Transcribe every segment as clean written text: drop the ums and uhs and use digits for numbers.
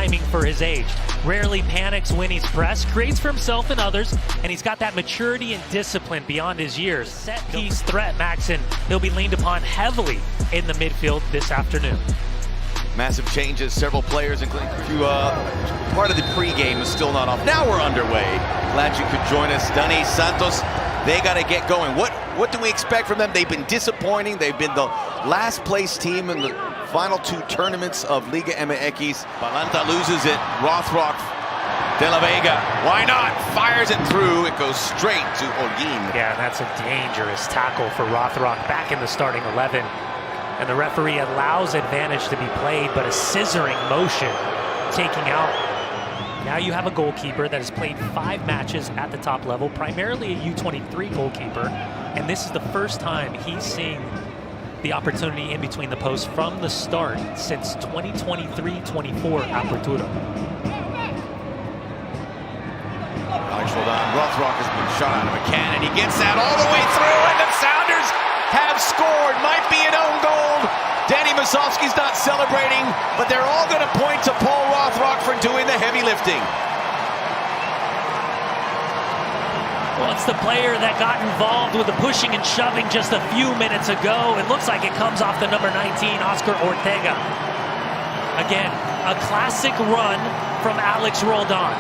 timing for his age. Rarely panics when he's pressed, creates for himself and others, and he's got that maturity and discipline beyond his years. Set piece threat, Maxon. He'll be leaned upon heavily in the midfield this afternoon. Massive changes, several players, including part of the pregame is still not off. Now we're underway. Glad you could join us. Dunny, Santos, they got to get going. What do we expect from them? They've been disappointing. They've been the last place team in the final two tournaments of Liga MX. Balanta loses it. Rothrock, De La Vega, why not? Fires it through. It goes straight to Holguin. Yeah, that's a dangerous tackle for Rothrock back in the starting 11. And the referee allows advantage to be played, but a scissoring motion taking out. Now you have a goalkeeper that has played 5 matches at the top level, primarily a U23 goalkeeper, and this is the first time he's seeing the opportunity in between the posts from the start since 2023-24 Apertura. Alex Roldan, Rothrock has been shot out of a cannon. He gets that all the way through, and the Sounders have scored. Might be an own goal. Danny Masovsky's not celebrating, but they're all going to point to Paul Rothrock for doing the heavy lifting. Well, it's the player that got involved with the pushing and shoving just a few minutes ago. It looks like it comes off the number 19, Oscar Ortega. Again, a classic run from Alex Roldan.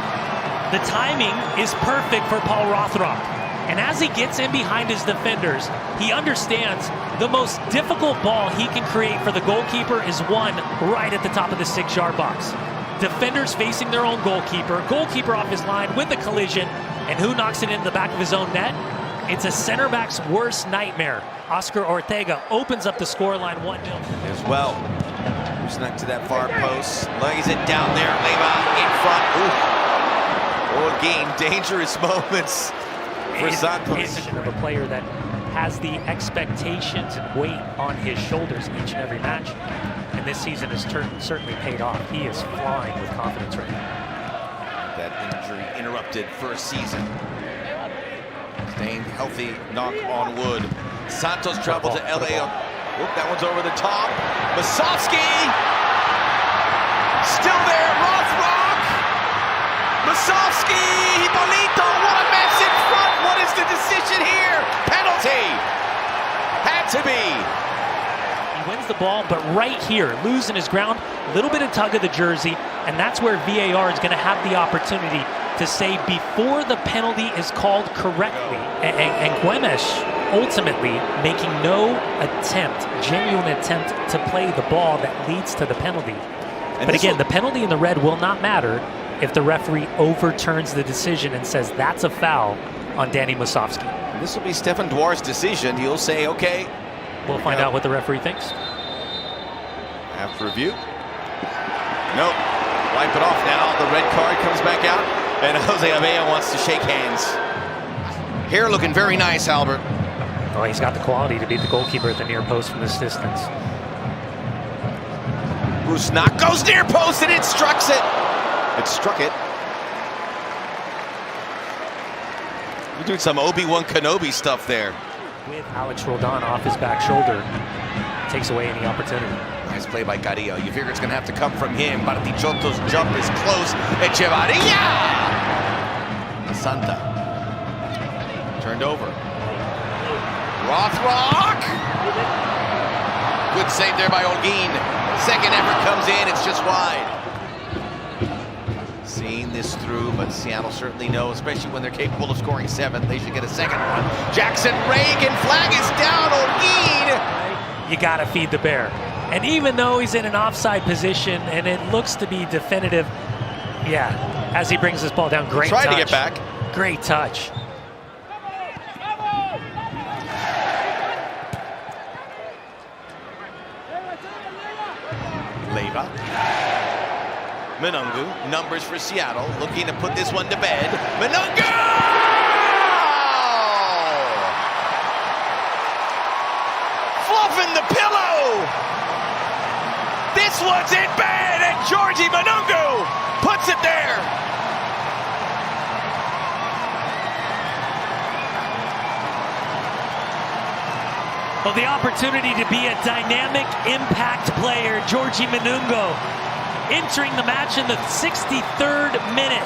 The timing is perfect for Paul Rothrock. And as he gets in behind his defenders, he understands the most difficult ball he can create for the goalkeeper is one right at the top of the 6-yard box. Defenders facing their own goalkeeper off his line with a collision, and who knocks it in the back of his own net? It's a center back's worst nightmare. Oscar Ortega opens up the scoreline 1-0. As well. Who's next to that far post? Lays it down there. Leva in front. Holguin, dangerous moments for Santos. Of a player that has the expectations and weight on his shoulders each and every match, and this season has certainly paid off. He is flying with confidence right now. That injury interrupted first season. Staying healthy, knock on wood. Santos traveled to LA. That one's over the top. Masovsky still there. Rothrock. Masovsky. Hipolito. What a mess in front. What is the decision here? Penalty. Had to be. He wins the ball, but right here, losing his ground, a little bit of tug of the jersey, and that's where VAR is going to have the opportunity to say before the penalty is called correctly. And Güemes ultimately making no attempt, genuine attempt to play the ball that leads to the penalty. But again, the penalty in the red will not matter if the referee overturns the decision and says that's a foul on Danny Masovsky. This will be Stefan Dwar's decision. He'll say, okay. We'll find out what the referee thinks. After review. Nope. Wipe it off now. The red card comes back out. And Jose Avella wants to shake hands. Hair looking very nice, Albert. Oh, he's got the quality to beat the goalkeeper at the near post from this distance. Rusnak goes near post and it struck it. It struck it. You're doing some Obi-Wan Kenobi stuff there. With Alex Roldan off his back shoulder, takes away any opportunity. Nice play by Carrillo. You figure it's going to have to come from him. Bartichotto's jump is close. Echevarria! Santa. Turned over. Rothrock! Good save there by Holguin. Second effort comes in. It's just wide. Seeing this through, but Seattle certainly knows, especially when they're capable of scoring 7, they should get a second one. Jackson Reagan, flag is down. Holguin! You got to feed the bear. And even though he's in an offside position and it looks to be definitive, yeah, as he brings this ball down, great touch. Trying to get back. Great touch. Leva. Manungu, numbers for Seattle, looking to put this one to bed. Manungu! Fluffing the pillow! This one's in bed, and Georgie Manungu puts it there! Well, the opportunity to be a dynamic impact player, Georgie Manungu. entering the match in the 63rd minute.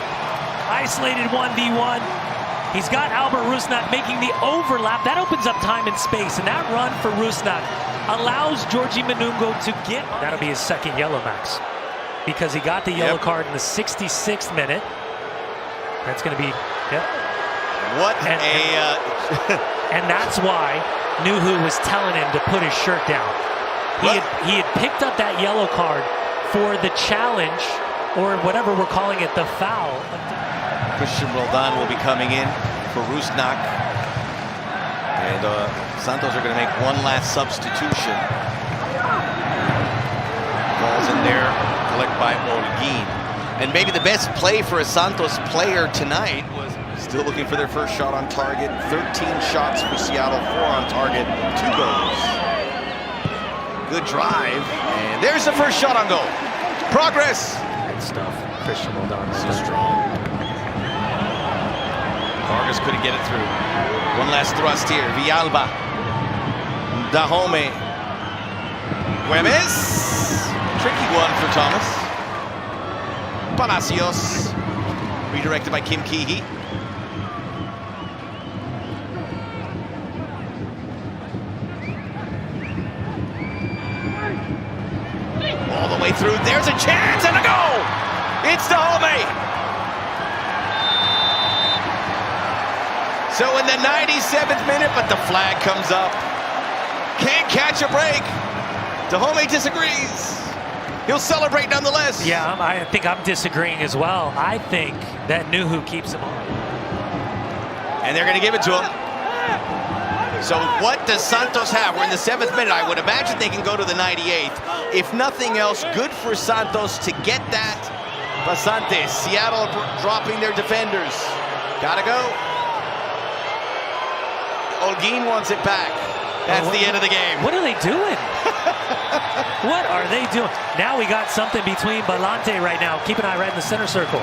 Isolated 1v1. He's got Albert Rusnak making the overlap. That opens up time and space, and that run for Rusnak allows Georgie Manungo to get... That'll be his second yellow, Max, because he got the yellow card in the 66th minute. That's going to be... And that's why Nuhu was telling him to put his shirt down. He had picked up that yellow card for the challenge, or whatever we're calling it, the foul. Christian Roldan will be coming in for Rusnak. And Santos are going to make one last substitution. Ball's in there, collected by Olguin. And maybe the best play for a Santos player tonight was still looking for their first shot on target. 13 shots for Seattle, 4 on target, 2 goals. Good drive, and there's the first shot on goal. Progress. Good stuff. Christian Roldan So strong. Vargas couldn't get it through. One last thrust here. Villalba. Dahome. Güemes. Tricky one for Thomas. Palacios. Redirected by Kim Keehee. All the way through. There's a chance and a goal! It's Dahome. So in the 97th minute, but the flag comes up. Can't catch a break. Dahome disagrees. He'll celebrate nonetheless. Yeah, I think I'm disagreeing as well. I think that Nuhu keeps him on. And they're going to give it to him. So what does Santos have? We're in the 7th minute. I would imagine they can go to the 98th. If nothing else, good for Santos to get that. Basante, Seattle dropping their defenders. Gotta go. Olguin wants it back. That's the end of the game. What are they doing? What are they doing? Now we got something between Balante right now. Keep an eye right in the center circle.